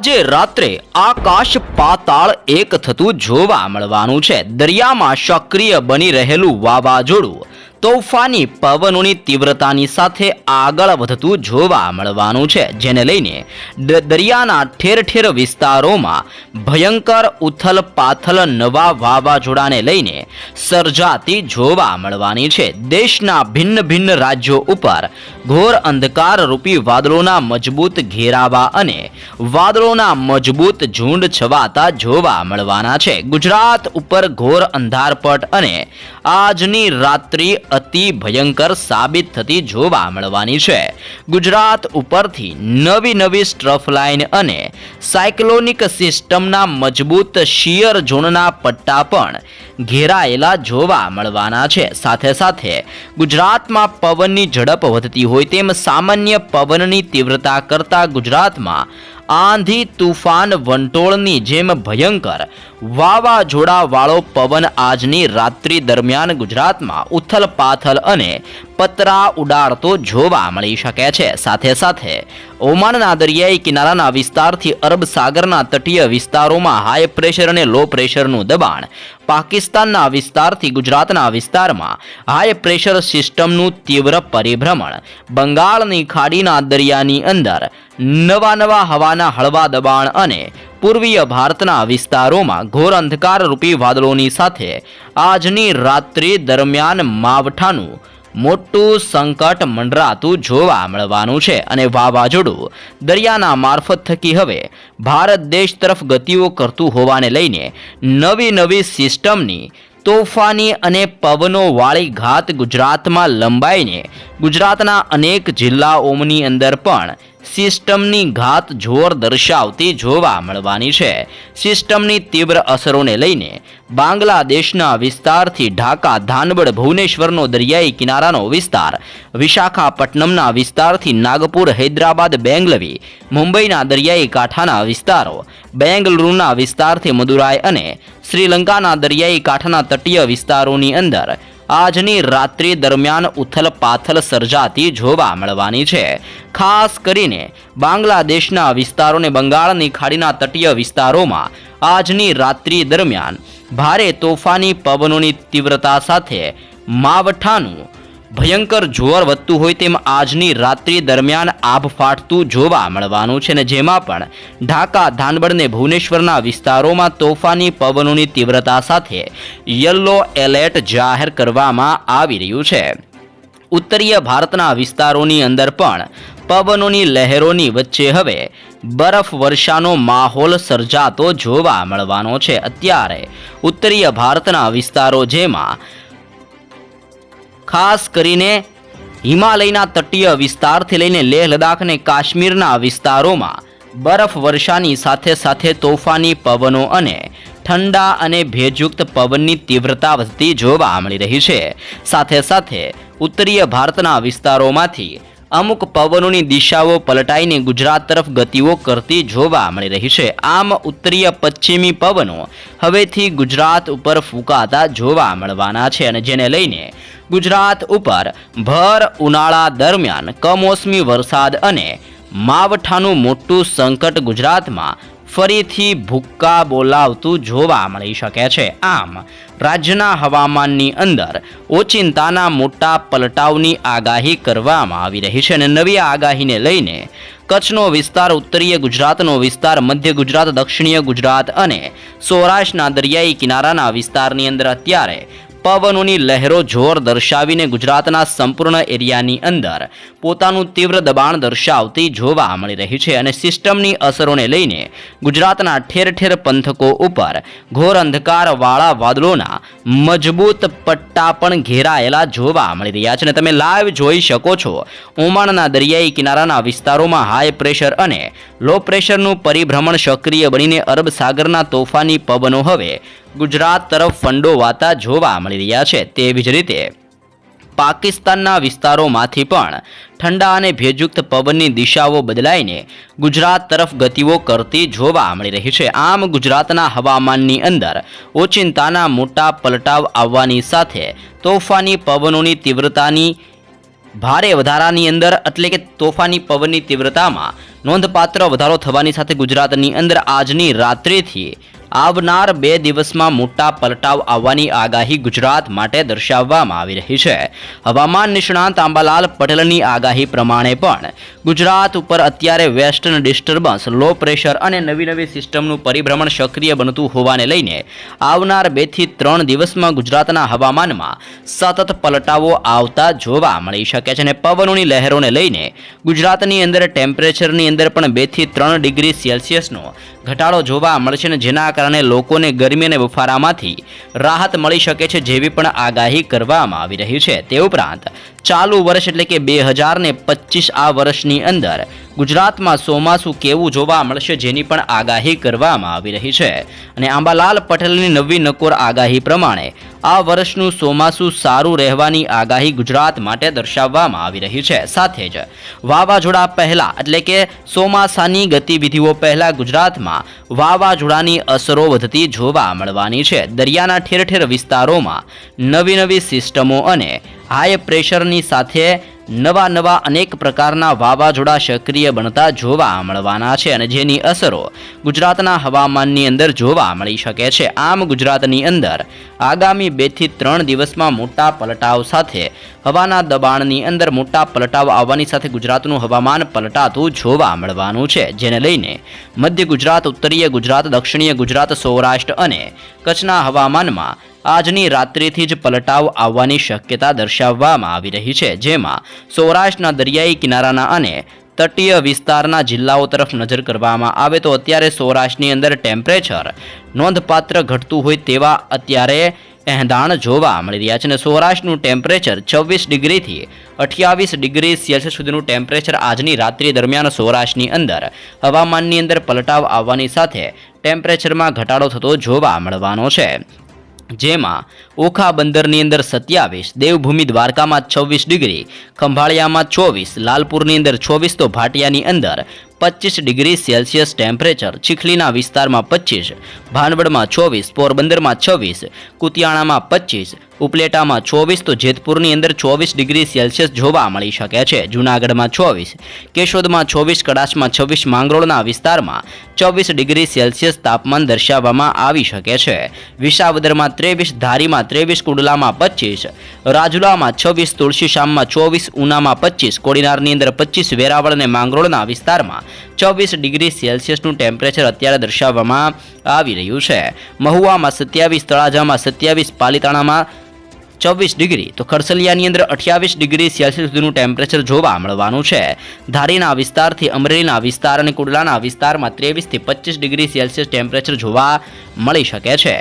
આજે રાત્રે આકાશ પાતાળ એક થતું જોવા મળવાનું છે। દરિયામાં સક્રિય બની રહેલું વાવાઝોડું તોફાની પવનોની તીવ્રતાની સાથે આગળ વધતું જોવા મળવાનું છે, જેને લઈને દરિયાના ઠેર ઠેર વિસ્તારોમાં ભયંકર ઉથલ પાથલ નવા વાવાઝોડાને લઈને સર્જાતી જોવા મળવાની છે। દેશના ભિન્ન ભિન્ન રાજ્યો ઉપર ઘોર અંધકાર રૂપી વાદળોના મજબૂત ઘેરાવા અને વાદળોના મજબૂત ઝુંડ છવાતા જોવા મળવાના છે। ગુજરાત ઉપર ઘોર અંધારપટ અને આજની રાત્રિ અતિ ભયંકર સાબિત થતી જોવા મળવાની છે। ગુજરાત ઉપરથી નવી સ્ટ્રફ લાઇન અને સાયક્લોનિક સિસ્ટમના મજબૂત શિયર ઝોનના પટ્ટા પણ ઘેરાયેલા જોવા મળવાના છે। સાથે સાથે ગુજરાતમાં પવનની ઝડપ વધતી હોય તેમ સામાન્ય પવનની તીવ્રતા કરતાં ગુજરાતમાં આંધી તૂફાન વંટોળની જેમ ભયંકર વાવાઝોડા વાળો પવન આજની રાત્રિ દરમિયાન ગુજરાતમાં ઉથલ પાથલ અને પતરા ઉડાડતો જોવા મળી શકે છે। સાથે સાથે ઓમાનના દરિયાઈ કિનારાના વિસ્તારથી અરબ સાગરના તટીય વિસ્તારોમાં હાઈ પ્રેશર અને લો પ્રેશરનું દબાણ, પાકિસ્તાનના વિસ્તારથી ગુજરાતના વિસ્તારમાં હાઈ પ્રેશર સિસ્ટમનું તીવ્ર પરિભ્રમણ, બંગાળની ખાડીના દરિયાની અંદર નવા હવાના હળવા દબાણ અને પૂર્વીય ભારતના વિસ્તારોમાં ઘોર અંધકાર રૂપી વાદળોની સાથે આજની રાત્રિ દરમિયાન માવઠાનું મોટું સંકટ મંડરાતું જોવા મળવાનું છે અને વાવાઝોડું દરિયાના મારફત થકી હવે ભારત દેશ તરફ ગતિઓ કરતું હોવાને લઈને નવી સિસ્ટમની તોફાની અને પવનો વાળી ઘાત ગુજરાતમાં લંબાઈને ગુજરાતના અનેક જિલ્લાઓની અંદર પણ સિસ્ટમની ઘાત જોર દર્શાવતી જોવા મળવાની છે। સિસ્ટમની તીવ્ર અસરોને લઈને બાંગ્લાદેશના વિસ્તારથી ઢાકા, ધાનબડ, ભુવનેશ્વરનો દરિયાઈ કિનારાનો વિસ્તાર, વિશાખાપટ્ટનમના વિસ્તારથી નાગપુર, હૈદરાબાદ, બેંગલવી, મુંબઈના દરિયાઈ કાંઠાના વિસ્તારો, બેંગલુરુના વિસ્તારથી મદુરાઈ અને શ્રીલંકાના દરિયાઈ કાંઠાના તટીય વિસ્તારોની અંદર આજની રાત્રિ દરમિયાન ઉથલ પાથલ સર્જાતી જોવા મળવાની છે। ખાસ કરીને બાંગ્લાદેશના વિસ્તારોને બંગાળની ખાડીના તટીય વિસ્તારોમાં આજની રાત્રિ દરમિયાન ભારે તોફાની પવનોની તીવ્રતા સાથે માવઠાનું ભયંકર જોર વધતું હોય તેમ આજની રાત્રિ દરમિયાન આભ ફાટતું જોવા મળવાનું છે અને જેમાં પણ ઢાકા, ધાનબડ ને ભુવનેશ્વરના વિસ્તારોમાં તોફાની પવનોની તીવ્રતા સાથે યલો એલર્ટ જાહેર કરવામાં આવી રહ્યું છે। ઉત્તરીય ભારતના વિસ્તારોની અંદર પણ પવનોની લહેરોની વચ્ચે હવે બરફ વર્ષાનો માહોલ સર્જાતો જોવા મળવાનો છે। અત્યારે ઉત્તરીય ભારતના વિસ્તારો જેમાં ખાસ કરીને હિમાલયના તટીય વિસ્તારથી લઈને લેહ લદ્દાખ અને કાશ્મીરના વિસ્તારોમાં બરફ વર્ષાની સાથે તોફાની પવનો અને ઠંડા અને ભેજયુક્ત પવનની તીવ્રતા વધતી જોવા મળી રહી છે। સાથે ઉત્તરીય ભારતના વિસ્તારોમાંથી અમુક પવનોની દિશાઓ પલટાઈને ગુજરાત તરફ ગતિઓ કરતી જોવા મળી રહી છે। આમ ઉત્તરીય પશ્ચિમી પવનો હવેથી ગુજરાત ઉપર ફૂંકાતા જોવા મળવાના છે અને જેને લઈને ગુજરાત ઉપર ભર ઉનાળા દરમિયાન કમોસમી વરસાદ અને માવઠાનું મોટું સંકટ ગુજરાતમાં ફરીથી ભૂક્કા બોલાવતું જોવા મળી શકે છે। આમ રાજ્યના હવામાનની અંદર ઓચિંતાના મોટા પલટાવની આગાહી કરવામાં આવી રહી છે અને નવી આગાહીને લઈને કચ્છનો વિસ્તાર, ઉત્તરીય ગુજરાતનો વિસ્તાર, મધ્ય ગુજરાત, દક્ષિણીય ગુજરાત અને સૌરાષ્ટ્રના દરિયાઈ કિનારાના વિસ્તારની અંદર અત્યારે પવનોની લહેરો જોર દર્શાવીને ગુજરાતના સંપૂર્ણ એરિયાની અંદર પોતાનું તીવ્ર દબાણ દર્શાવતી જોવા મળી રહી છે અને સિસ્ટમની અસરોને લઈને ગુજરાતના ઠેર ઠેર પંથકો ઉપર ઘોર અંધકારવાળા વાદળોના મજબૂત પટ્ટા પણ ઘેરાયેલા જોવા મળી રહ્યા છે અને તમે લાઈવ જોઈ શકો છો ઓમાનના દરિયાઈ કિનારાના વિસ્તારોમાં હાઈ પ્રેશર અને લો પ્રેશરનું પરિભ્રમણ સક્રિય બનીને અરબ સાગરના તોફાની પવનો હવે ગુજરાત તરફ ફંડોવાતા જોવા મળી રહ્યા છે। તેવી જ રીતે પાકિસ્તાનના વિસ્તારોમાંથી પણ ઠંડા અને ભેજયુક્ત પવનની દિશાઓ બદલાઈને ગુજરાત તરફ ગતિઓ કરતી જોવા મળી રહી છે। આમ ગુજરાતના હવામાનની અંદર ઓચિંતાના મોટા પલટાવ આવવાની સાથે તોફાની પવનોની તીવ્રતાની ભારે વધારાની અંદર એટલે કે તોફાની પવનની તીવ્રતામાં નોંધપાત્ર વધારો થવાની સાથે ગુજરાતની અંદર આજની રાત્રિથી આવનાર 2 દિવસમાં મોટા પલટાવ આવવાની આગાહી ગુજરાત માટે દર્શાવવામાં આવી રહી છે. હવામાન નિષ્ણાંત આંબાલાલ પટેલની આગાહી પ્રમાણે પણ ગુજરાત ઉપર અત્યારે વેસ્ટર્ન ડિસ્ટર્બન્સ, લો પ્રેશર અને નવી સિસ્ટમનું પરિભ્રમણ સક્રિય બનતું હોવાને લઈને આવનાર 2 થી 3 દિવસમાં ગુજરાતના હવામાનમાં સતત પલટાવો આવતા જોવા મળી શકે છે અને પવનોની લહેરોને લઈને ગુજરાતની અંદર ટેમ્પરેચરની અંદર પણ 2 થી 3 ડિગ્રી સેલ્સિયસનો ઘટાડો જોવા મળશે અને જેના કારણે લોકોને ગરમી અને બફારામાંથી રાહત મળી શકે છે જેવી પણ આગાહી કરવામાં આવી રહી છે. તે ઉપરાંત ચાલુ વર્ષ એટલે કે 2025 આ વર્ષની અંદર ગુજરાતમાં ચોમાસું કેવું જોવા મળશે જેની પણ આગાહી કરવામાં આવી રહી છે અને આંબાલાલ પટેલની નવી નકોર આગાહી પ્રમાણે આ વર્ષનું ચોમાસું સારું રહેવાની આગાહી ગુજરાત માટે દર્શાવવામાં આવી રહી છે. સાથે જ વાવાઝોડા પહેલા એટલે કે ચોમાસાની ગતિવિધિઓ પહેલા ગુજરાતમાં વાવાઝોડાની અસરો વધતી જોવા મળવાની છે. દરિયાના ઠેર ઠેર વિસ્તારોમાં નવી સિસ્ટમો અને હાઈ પ્રેશરની સાથે નવા અનેક પ્રકારના વાવાઝોડા સક્રિય બનતા જોવા મળવાના છે અને જેની અસરો ગુજરાતના હવામાનની અંદર જોવા મળી શકે છે. આમ ગુજરાતની અંદર આગામી 2 થી 3 દિવસમાં મોટા પલટાવ સાથે હવાના દબાણની અંદર મોટા પલટાવ આવવાની સાથે ગુજરાતનું હવામાન પલટાતું જોવા મળવાનું છે, જેને લઈને મધ્ય ગુજરાત, ઉત્તરીય ગુજરાત, દક્ષિણીય ગુજરાત, સૌરાષ્ટ્ર અને કચ્છના હવામાનમાં આજની રાત્રિથી જ પલટાવ આવવાની શક્યતા દર્શાવવામાં આવી રહી છે, જેમાં સૌરાષ્ટ્રના દરિયાઈ કિનારાના અને તટીય વિસ્તારના જિલ્લાઓ તરફ નજર કરવામાં આવે તો અત્યારે સૌરાષ્ટ્રની અંદર ટેમ્પરેચર નોંધપાત્ર ઘટતું હોય તેવા અત્યારે એંધાણ જોવા મળી રહ્યા છે અને સૌરાષ્ટ્રનું ટેમ્પરેચર 24 ડિગ્રીથી 28 ડિગ્રી સેલ્સિયસ સુધીનું ટેમ્પરેચર આજની રાત્રિ દરમિયાન સૌરાષ્ટ્રની અંદર હવામાનની અંદર પલટાવ આવવાની સાથે ટેમ્પરેચરમાં ઘટાડો થતો જોવા મળવાનો છે, જેમાં ઓખા બંદરની અંદર 27, દેવભૂમિ દ્વારકામાં 26 ડિગ્રી, ખંભાળિયામાં 24, લાલપુરની અંદર 24 તો ભાટિયાની અંદર 25 ડિગ્રી સેલ્સિયસ ટેમ્પરેચર, ચીખલીના વિસ્તારમાં 25, ભાનવડમાં 24, પોરબંદરમાં 26, કુતિયાણામાં 25, ઉપલેટામાં 24 તો જેતપુરની અંદર 24 ડિગ્રી સેલ્સિયસ જોવા મળી શકે છે. જૂનાગઢમાં 24, કેશોદમાં 24, કડાચમાં 26, માંગરોળના વિસ્તારમાં 24 ડિગ્રી સેલ્સિયસ તાપમાન દર્શાવવામાં આવી શકે છે. વિસાવદરમાં 23, ધારીમાં 23, કુંડલામાં 25, રાજુલામાં 26, તુલસીશામમાં 24, ઉનામાં 25, કોડીનારની અંદર 25, વેરાવળ અને માંગરોળના વિસ્તારમાં 24 ડિગ્રી સેલ્સિયસનું ટેમ્પરેચર અત્યારે દર્શાવવામાં આવી રહ્યું છે. મહુવામાં 27, તળાજામાં 27, પાલીતાણામાં 24 ડિગ્રી તો ખરસલિયાની અંદર 28 ડિગ્રી સેલ્સિયસ સુધીનું ટેમ્પરેચર જોવા મળવાનું છે. ધારીના વિસ્તારથી અમરેલીના વિસ્તાર અને કુંડલાના વિસ્તારમાં 23 થી 25 ડિગ્રી સેલ્સિયસ ટેમ્પરેચર જોવા મળી શકે છે.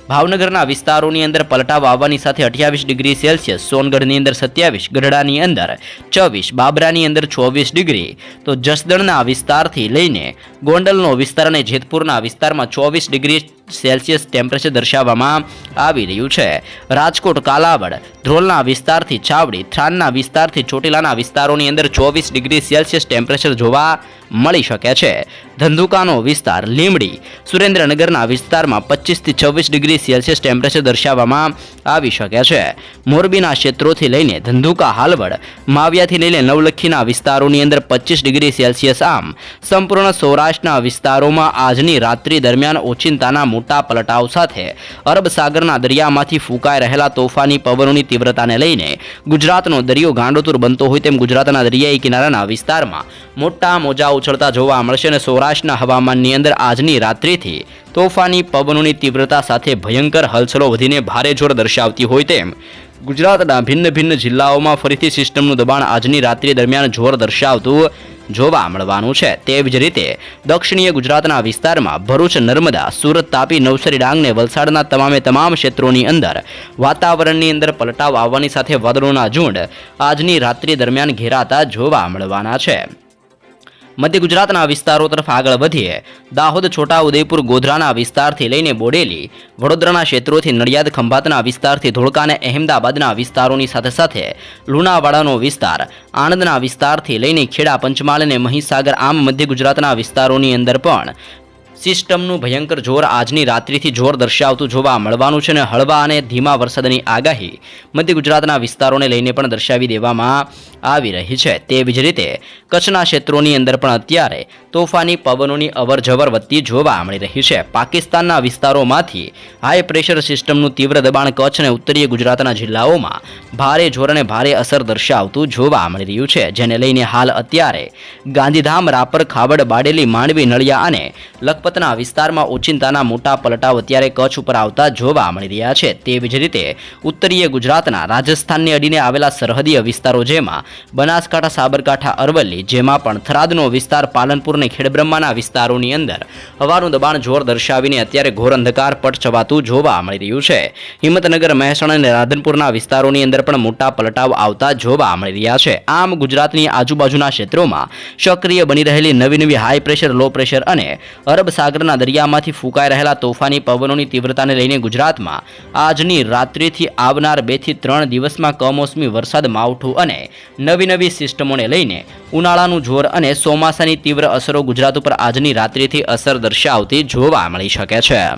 ભાવનગરના વિસ્તારોની અંદર પલટાવ આવવાની સાથે 28 ડિગ્રી સેલ્સિયસ, સોનગઢની અંદર 27, ગઢડાની અંદર 24, બાબરાની અંદર 24 ડિગ્રી તો જસદણના વિસ્તારથી લઈને ગોંડલનો વિસ્તાર અને જેતપુરના વિસ્તારમાં 24 ડિગ્રી સેલ્સિયસ ટેમ્પરેચર દર્શાવવામાં આવી રહ્યું છે. રાજકોટ, કાલાવડ, ધ્રોલના વિસ્તારથી છાવડી, થ્રાનના વિસ્તારથી ચોટીલાના વિસ્તારોની અંદર 24 ડિગ્રી સેલ્સિયસ ટેમ્પરેચર જોવા મળી શકે છે. ધંધુકાનો વિસ્તાર, લીંબડી, સુરેન્દ્રનગરના વિસ્તારમાં 25 થી 26 ડિગ્રી સેલ્સિયસ ટેમ્પરેચર દર્શાવવામાં આવી શકે છે. મોરબીના ક્ષેત્રોથી લઈને ધંધુકા, હાલવડ, માવિયાથી લઈને નવલખીના વિસ્તારોની અંદર 25 ડિગ્રી સેલ્સિયસ. આમ સંપૂર્ણ સૌરાષ્ટ્રના વિસ્તારોમાં આજની રાત્રિ દરમિયાન ઓચિંતાના મોટા પલટાવ સાથે અરબ સાગરના દરિયામાંથી ફૂંકાઈ રહેલા તોફાની પવનોની તીવ્રતાને લઈને ગુજરાતનો દરિયો ગાંડોતુર બનતો હોય તેમ ગુજરાતના દરિયાઈ કિનારાના વિસ્તારમાં મોટા મોજા ઉછળતા જોવા મળશે અને સૌરાષ્ટ્રના હવામાનની અંદર આજની રાત્રિથી તોફાની પવનોની તીવ્રતા સાથે ભયંકર હલચલો વધીને ભારે જોર દર્શાવતી હોય તેમ ગુજરાતના ભિન્ન જિલ્લાઓમાં ફરીથી સિસ્ટમનું દબાણ આજની રાત્રિ દરમિયાન જોર દર્શાવતું જોવા મળવાનું છે. તેવી જ રીતે દક્ષિણીય ગુજરાતના વિસ્તારમાં ભરૂચ, નર્મદા, સુરત, તાપી, નવસારી, ડાંગ ને વલસાડના તમામ ક્ષેત્રોની અંદર વાતાવરણની અંદર પલટાવ આવવાની સાથે વાદળોના ઝુંડ આજની રાત્રિ દરમિયાન ઘેરાતા જોવા મળવાના છે. મધ્ય ગુજરાતના વિસ્તારો તરફ આગળ વધીએ. દાહોદ, છોટાઉદેપુર, ગોધરાના વિસ્તારથી લઈને બોડેલી, વડોદરાના ક્ષેત્રોથી નડિયાદ, ખંભાતના વિસ્તારથી ધોળકા અને અહેમદાબાદના વિસ્તારોની સાથે લુણાવાડાનો વિસ્તાર, આણંદના વિસ્તારથી લઈને ખેડા, પંચમહાલ અને મહીસાગર, આમ મધ્ય ગુજરાતના વિસ્તારોની અંદર પણ સિસ્ટમનું ભયંકર જોર આજની રાત્રિથી જોર દર્શાવતું જોવા મળવાનું છે અને હળવા અને ધીમા વરસાદની આગાહી મધ્ય ગુજરાતના વિસ્તારોને લઈને પણ દર્શાવી દેવામાં આવી રહી છે. તેવી જ રીતે કચ્છના ક્ષેત્રોની અંદર પણ અત્યારે તોફાની પવનોની અવરજવર વધતી જોવા મળી રહી છે. પાકિસ્તાનના વિસ્તારોમાંથી હાઈ પ્રેશર સિસ્ટમનું તીવ્ર દબાણ કચ્છ અને ઉત્તરીય ગુજરાતના જિલ્લાઓમાં ભારે જોર અને ભારે અસર દર્શાવતું જોવા મળી રહ્યું છે, જેને લઈને હાલ અત્યારે ગાંધીધામ, રાપર, ખાવડ, બારડોલી, માંડવી, નળિયા અને લખપતના વિસ્તારમાં ઓચિંતાના મોટા પલટાવ અત્યારે કચ્છ ઉપર આવતા જોવા મળી રહ્યા છે. તેવી જ રીતે ઉત્તરીય ગુજરાતના રાજસ્થાનને અડીને આવેલા સરહદીય વિસ્તારો જેમાં બનાસકાંઠા, સાબરકાંઠા, અરવલ્લી, જેમાં પણ થરાદનો વિસ્તાર, પાલનપુર અને ખેડબ્રહ્માના વિસ્તારોની અંદર હવાનું દબાણ જોર દર્શાવીને અત્યારે ઘોર અંધકાર પટ છવાતું જોવા મળી રહ્યું છે. હિંમતનગર, મહેસાણા અને રાધનપુરના વિસ્તારોની અંદર પણ મોટા પલટાવ આવતા જોવા મળી રહ્યા છે. આમ ગુજરાતની આજુબાજુના ક્ષેત્રોમાં સક્રિય બની રહેલી નવી હાઈ પ્રેશર, લો પ્રેશર અને અરબ સાગરના દરિયામાંથી ફૂંકાઈ રહેલા તોફાની પવનોની તીવ્રતાને લઈને ગુજરાતમાં આજની રાત્રિથી આવનાર 2 થી 3 દિવસમાં કમોસમી વરસાદ, માવઠું અને નવી સિસ્ટમોને લઈને ઉનાળાનું જોર અને ચોમાસાની તીવ્ર અસરો ગુજરાત ઉપર આજની રાત્રિથી અસર દર્શાવતી જોવા મળી શકે છે.